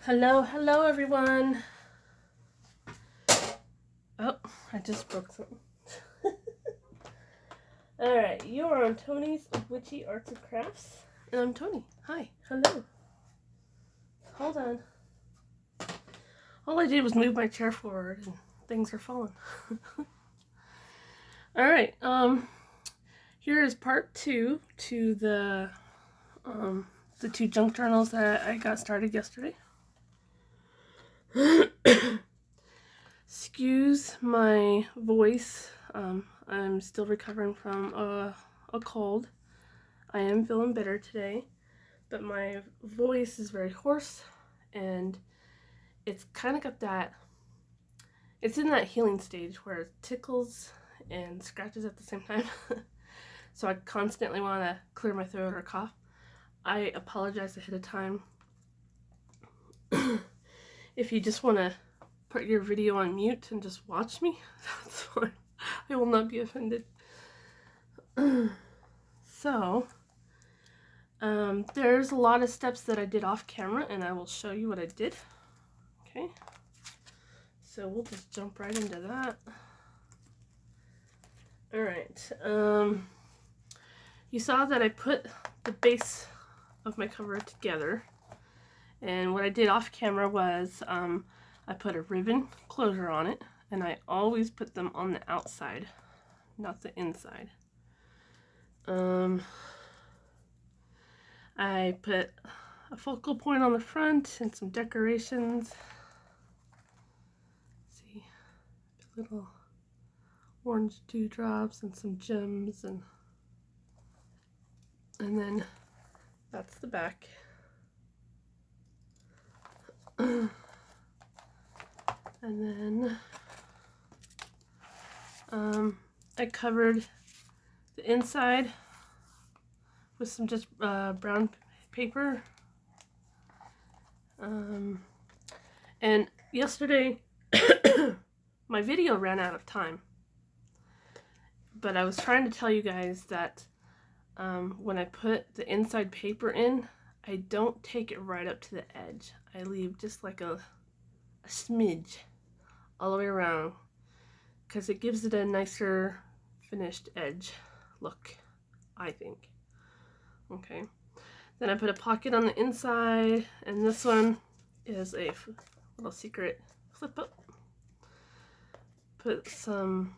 Hello everyone. Oh, I just broke something. Alright, you are on Tony's Witchy Arts and Crafts. And I'm Tony. Hi. Hello. Hold on. All I did was move my chair forward and things are falling. Alright, here is part 2 to the two junk journals that I got started yesterday. Excuse my voice. I'm still recovering from a cold. I am feeling better today, but my voice is very hoarse and it's kind of got that, it's in that healing stage where it tickles and scratches at the same time. So I constantly want to clear my throat or cough. I apologize ahead of time. If you just want to put your video on mute and just watch me, that's fine. I will not be offended. So, there's a lot of steps that I did off camera, and I will show you what I did. Okay, so we'll just jump right into that. Alright, you saw that I put the base of my cover together, and what I did off camera was I put a ribbon closure on it, and I always put them on the outside, not the inside. I put a focal point on the front and some decorations. Let's see, little orange dewdrops and some gems, and then that's the back. And then I covered the inside with some just brown paper. And yesterday my video ran out of time, but I was trying to tell you guys that when I put the inside paper in, I don't take it right up to the edge. I leave just like a smidge all the way around, because it gives it a nicer finished edge look, I think. Okay, then I put a pocket on the inside, and this one is a little secret flip up. Put some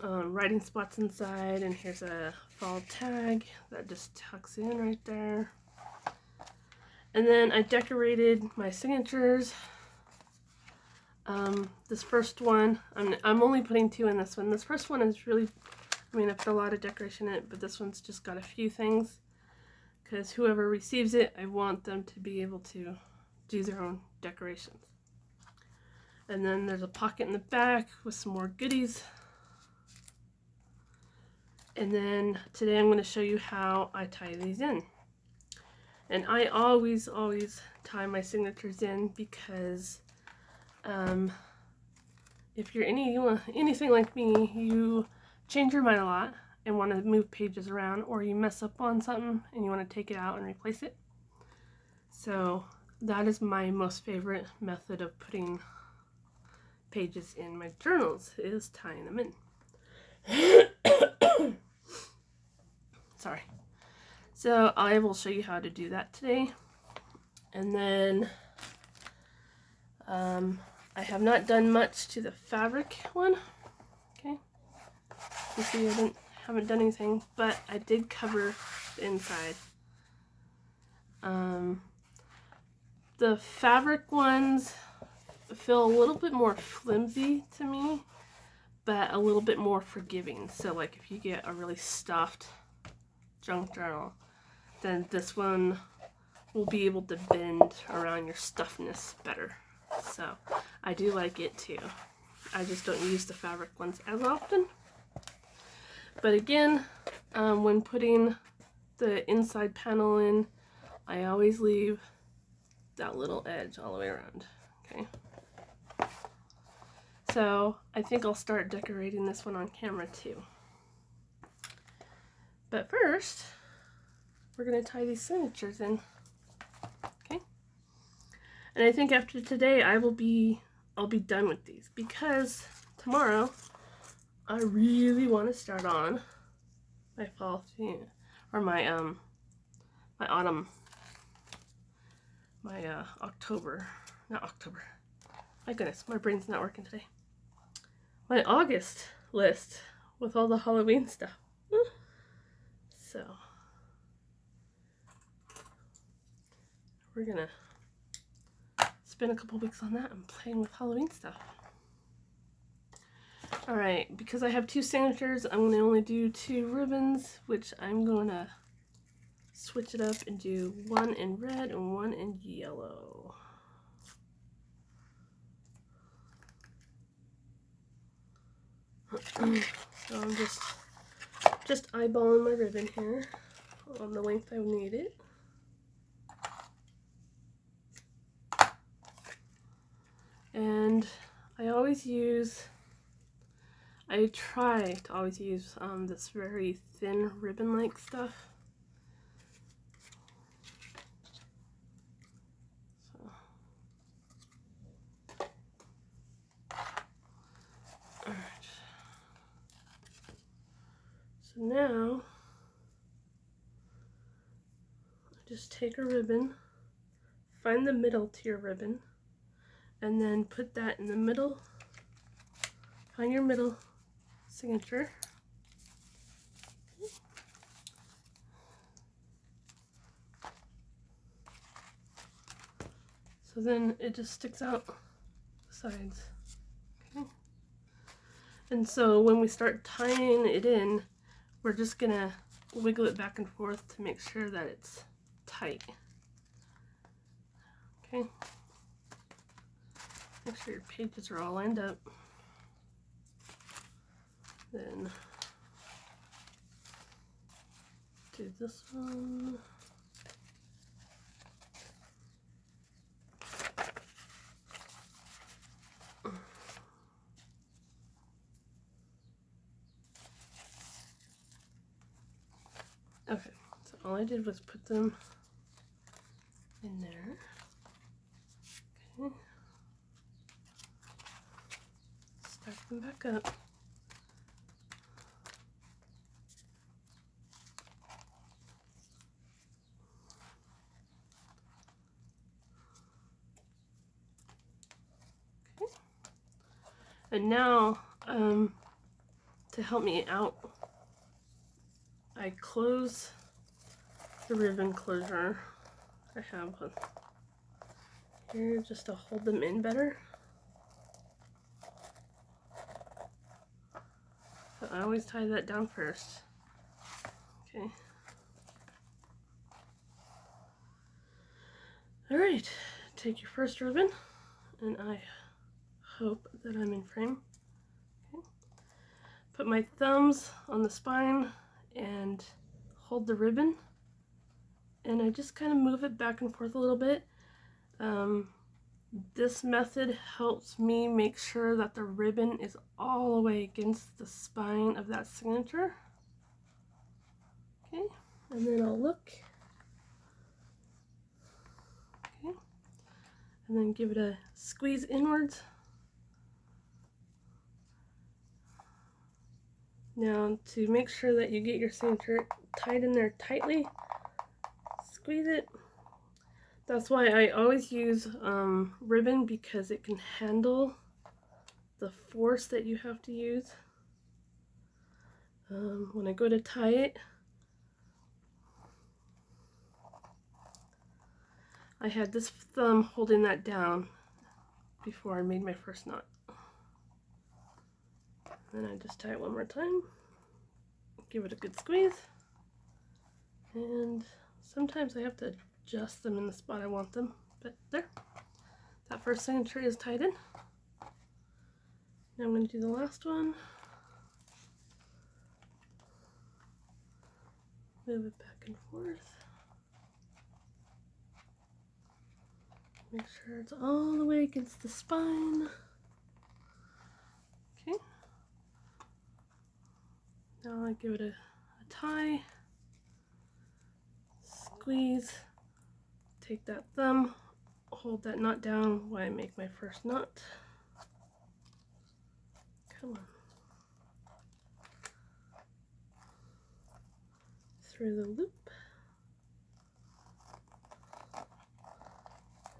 writing spots inside, and here's a fall tag that just tucks in right there. And then I decorated my signatures. This first one, I'm only putting 2 in this one. This first one is really, I put a lot of decoration in it, but this one's just got a few things, because whoever receives it, I want them to be able to do their own decorations. And then there's a pocket in the back with some more goodies. And then today I'm going to show you how I tie these in. And I always tie my signatures in, because if you're anything like me, you change your mind a lot and want to move pages around, or you mess up on something and you want to take it out and replace it. So that is my most favorite method of putting pages in my journals, is tying them in. Sorry. So I will show you how to do that today. And then I have not done much to the fabric one. Okay, you see I haven't done anything, but I did cover the inside. The fabric ones feel a little bit more flimsy to me, but a little bit more forgiving. So like if you get a really stuffed junk journal, then this one will be able to bend around your stuffness better. So I do like it too. I just don't use the fabric ones as often. But again, when putting the inside panel in, I always leave that little edge all the way around. Okay. So I think I'll start decorating this one on camera too. But first, we're going to tie these signatures in. Okay. And I think after today I'll be done with these, because tomorrow I really want to start on my fall theme, or my autumn, my October, not October. My goodness, my brain's not working today. My August list with all the Halloween stuff. So we're gonna spend a couple weeks on that and playing with Halloween stuff. Alright, because I have 2 signatures, I'm going to only do 2 ribbons, which I'm going to switch it up and do 1 in red and 1 in yellow. So I'm just eyeballing my ribbon here on the length I need it. And I try to always use this very thin ribbon-like stuff. So, all right. So now, just take a ribbon, find the middle to your ribbon, and then put that in the middle. Find your middle signature. So then it just sticks out the sides. Okay. And so when we start tying it in, we're just gonna wiggle it back and forth to make sure that it's tight. Okay. Make sure your pages are all lined up. Then do this one. Okay, so all I did was put them in there. Okay. Stack them back up. Okay. And now, to help me out, I close the ribbon closure. I have one here just to hold them in better. So I always tie that down first. Okay. Alright, take your first ribbon, and I hope that I'm in frame. Okay. Put my thumbs on the spine and hold the ribbon, and I just kind of move it back and forth a little bit. This method helps me make sure that the ribbon is all the way against the spine of that signature. Okay, and then I'll look. Okay, and then give it a squeeze inwards. Now, to make sure that you get your signature tied in there tightly, squeeze it. That's why I always use ribbon, because it can handle the force that you have to use. When I go to tie it, I had this thumb holding that down before I made my first knot. Then I just tie it one more time, give it a good squeeze, and sometimes I have to adjust them in the spot I want them, but there. That first signature is tied in. Now I'm going to do the last one. Move it back and forth. Make sure it's all the way against the spine. Okay. Now I give it a tie. Squeeze. Take that thumb, hold that knot down while I make my first knot. Come on. Through the loop.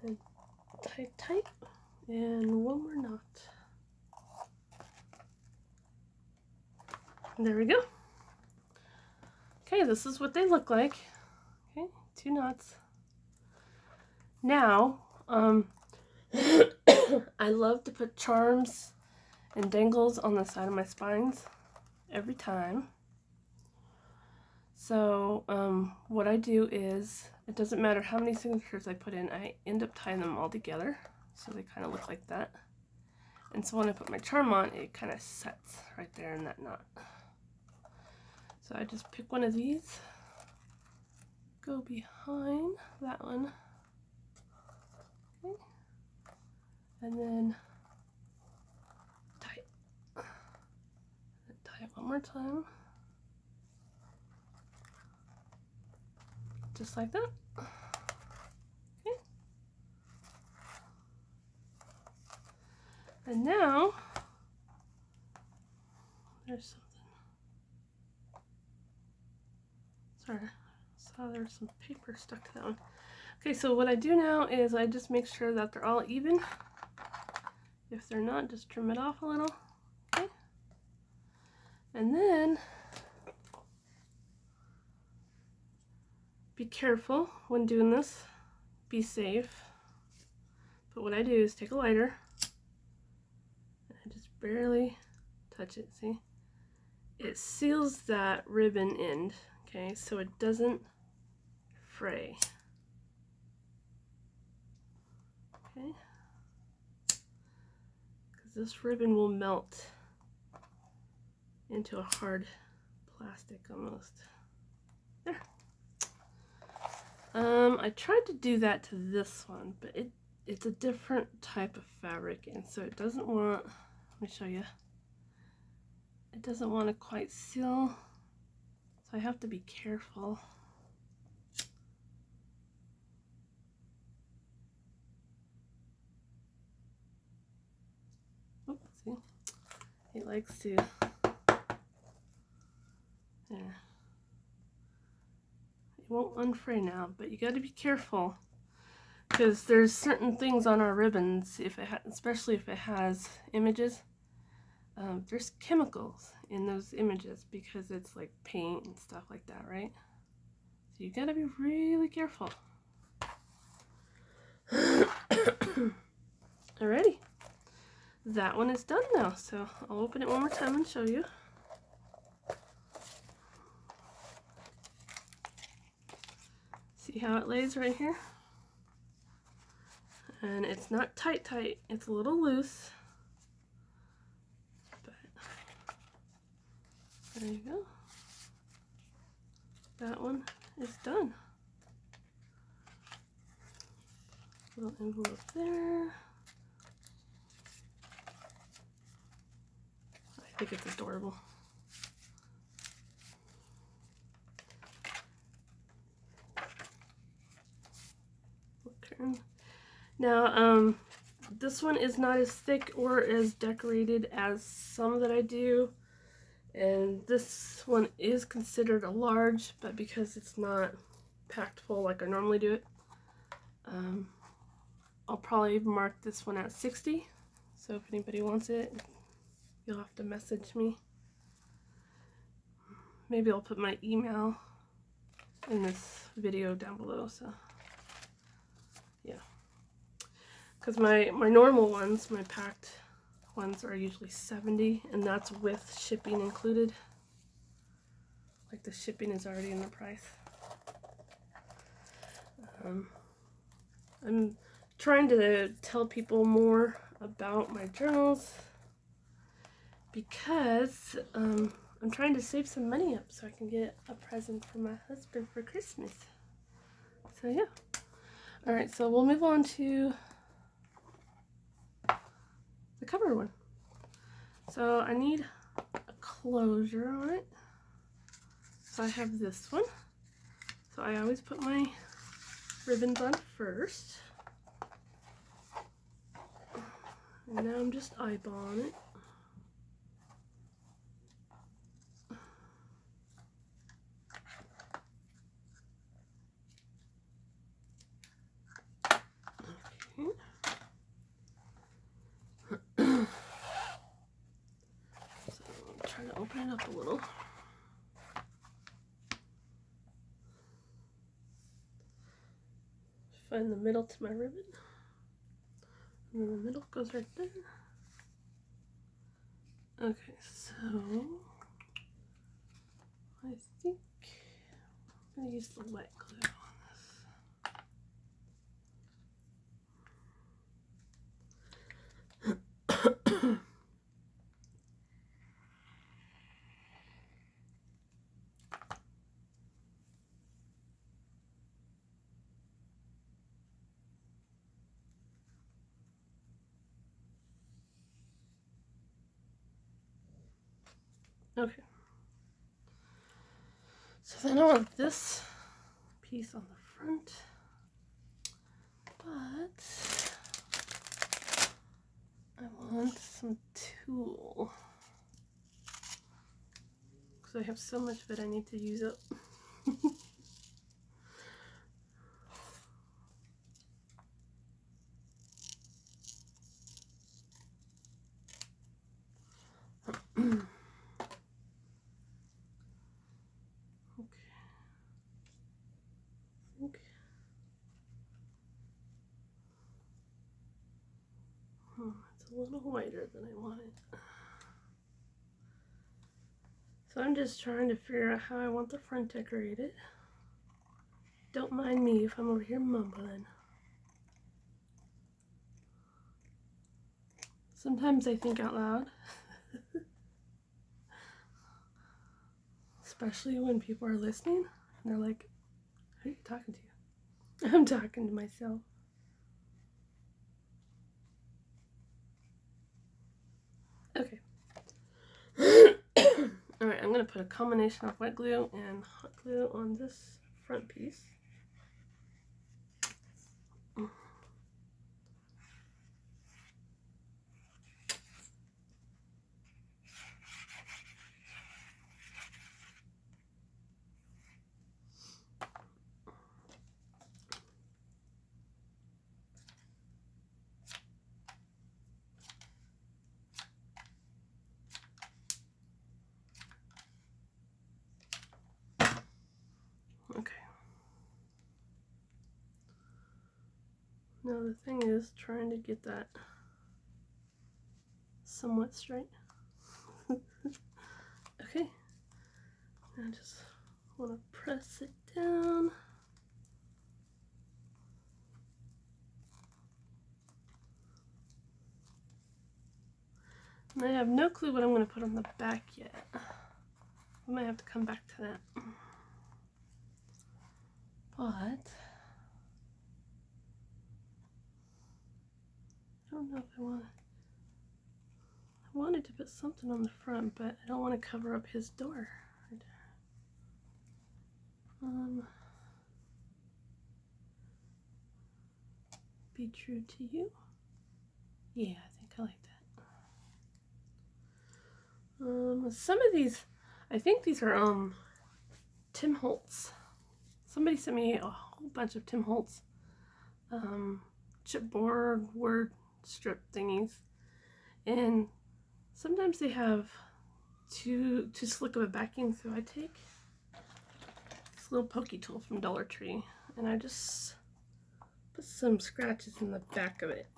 And tight, tight. And one more knot. And there we go. Okay, this is what they look like. Okay, 2 knots. Now, I love to put charms and dangles on the side of my spines every time. So, what I do is, it doesn't matter how many signatures I put in, I end up tying them all together. So they kind of look like that. And so when I put my charm on, it kind of sets right there in that knot. So I just pick one of these, go behind that one, okay, and then tie it. And tie it one more time, just like that. Okay. And now, there's something. Sorry, I saw there's some paper stuck to that one. Okay, so what I do now is I just make sure that they're all even. If they're not, just trim it off a little. Okay. And then be careful when doing this. Be safe. But what I do is take a lighter and I just barely touch it. See? It seals that ribbon end. Okay, so it doesn't fray. Okay, because this ribbon will melt into a hard plastic almost. There. I tried to do that to this one, but it's a different type of fabric, and so it doesn't want, let me show you, it doesn't want to quite seal. So I have to be careful. Oops, see? It likes to, yeah. It won't unfray now, but you got to be careful because there's certain things on our ribbons, if it especially if it has images. There's chemicals in those images because it's like paint and stuff like that, right? So you gotta be really careful. Alrighty, that one is done now, so I'll open it one more time and show you. See how it lays right here? And it's not tight, it's a little loose. There you go. That one is done. Little envelope there. I think it's adorable. Okay. Now, this one is not as thick or as decorated as some that I do. And this one is considered a large, but because it's not packed full like I normally do it, I'll probably mark this one at 60. So if anybody wants it, you'll have to message me. Maybe I'll put my email in this video down below. So yeah, because my normal ones, my packed ones, are usually 70, and that's with shipping included. Like the shipping is already in the price. I'm trying to tell people more about my journals because I'm trying to save some money up so I can get a present for my husband for Christmas. So yeah. Alright, so we'll move on to the cover one. So I need a closure on it. So I have this one. So I always put my ribbons on first. And now I'm just eyeballing it. Okay. So I'm trying to open it up a little. Find the middle to my ribbon. And then the middle goes right there. Okay, so I think I'm going to use the wet glue on this. Okay. So then I want this piece on the front, but I want some tulle because I have so much of it I need to use up. It's a little whiter than I wanted. So I'm just trying to figure out how I want the front decorated. Don't mind me if I'm over here mumbling. Sometimes I think out loud. Especially when people are listening and they're like, who are you talking to? I'm talking to myself. Okay. Alright, I'm going to put a combination of wet glue and hot glue on this front piece. Okay. Now the thing is trying to get that somewhat straight. Okay. I just want to press it down. And I have no clue what I'm going to put on the back yet. I might have to come back to that. But I don't know if I wanted to put something on the front, but I don't want to cover up his door. Be true to you. Yeah, I think I like that. Some of these, I think these are Tim Holtz. Somebody sent me a whole bunch of Tim Holtz chipboard word strip thingies, and sometimes they have too slick of a backing, so I take this little pokey tool from Dollar Tree and I just put some scratches in the back of it,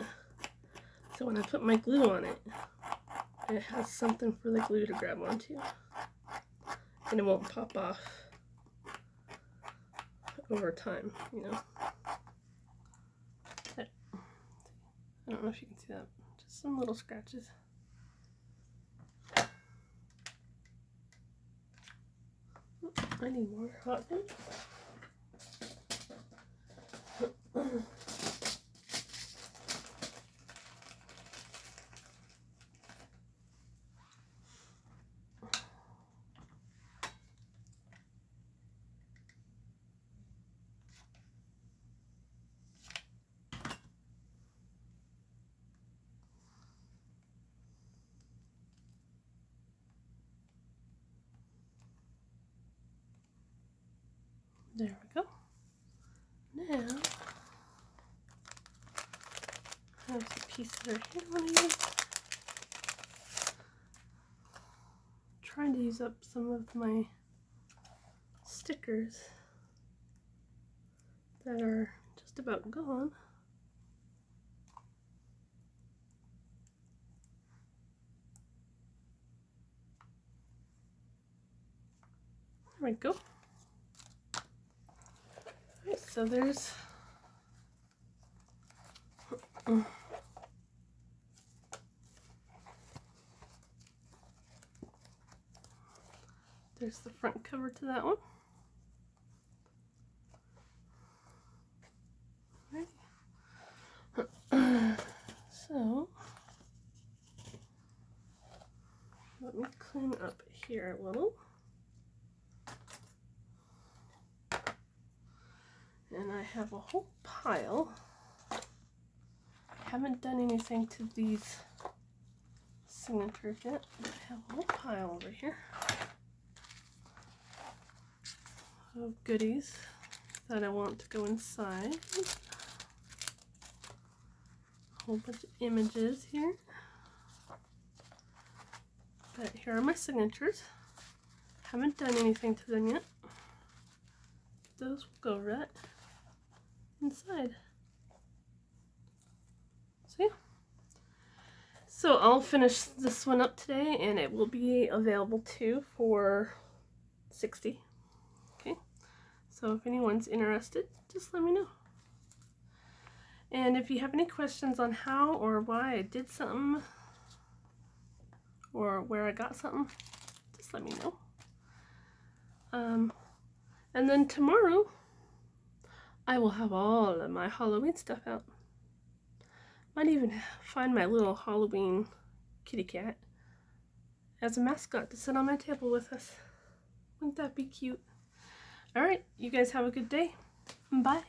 so when I put my glue on it, it has something for the glue to grab onto and it won't pop off over time, you know. There. I don't know if you can see that. Just some little scratches. I need more hot glue. There we go. Now, I have some pieces right here I want to use. Trying to use up some of my stickers that are just about gone. There we go. Alright, so there's there's the front cover to that one. Right. So let me clean up here a little. And I have a whole pile. I haven't done anything to these signatures yet, but I have a whole pile over here of goodies that I want to go inside. A whole bunch of images here. But here are my signatures. Haven't done anything to them yet. Those will go right inside. So yeah. So I'll finish this one up today and it will be available too for $60. Okay. So if anyone's interested, just let me know. And if you have any questions on how or why I did something or where I got something, just let me know. And then tomorrow I will have all of my Halloween stuff out. Might even find my little Halloween kitty cat as a mascot to sit on my table with us. Wouldn't that be cute? Alright, you guys have a good day. Bye.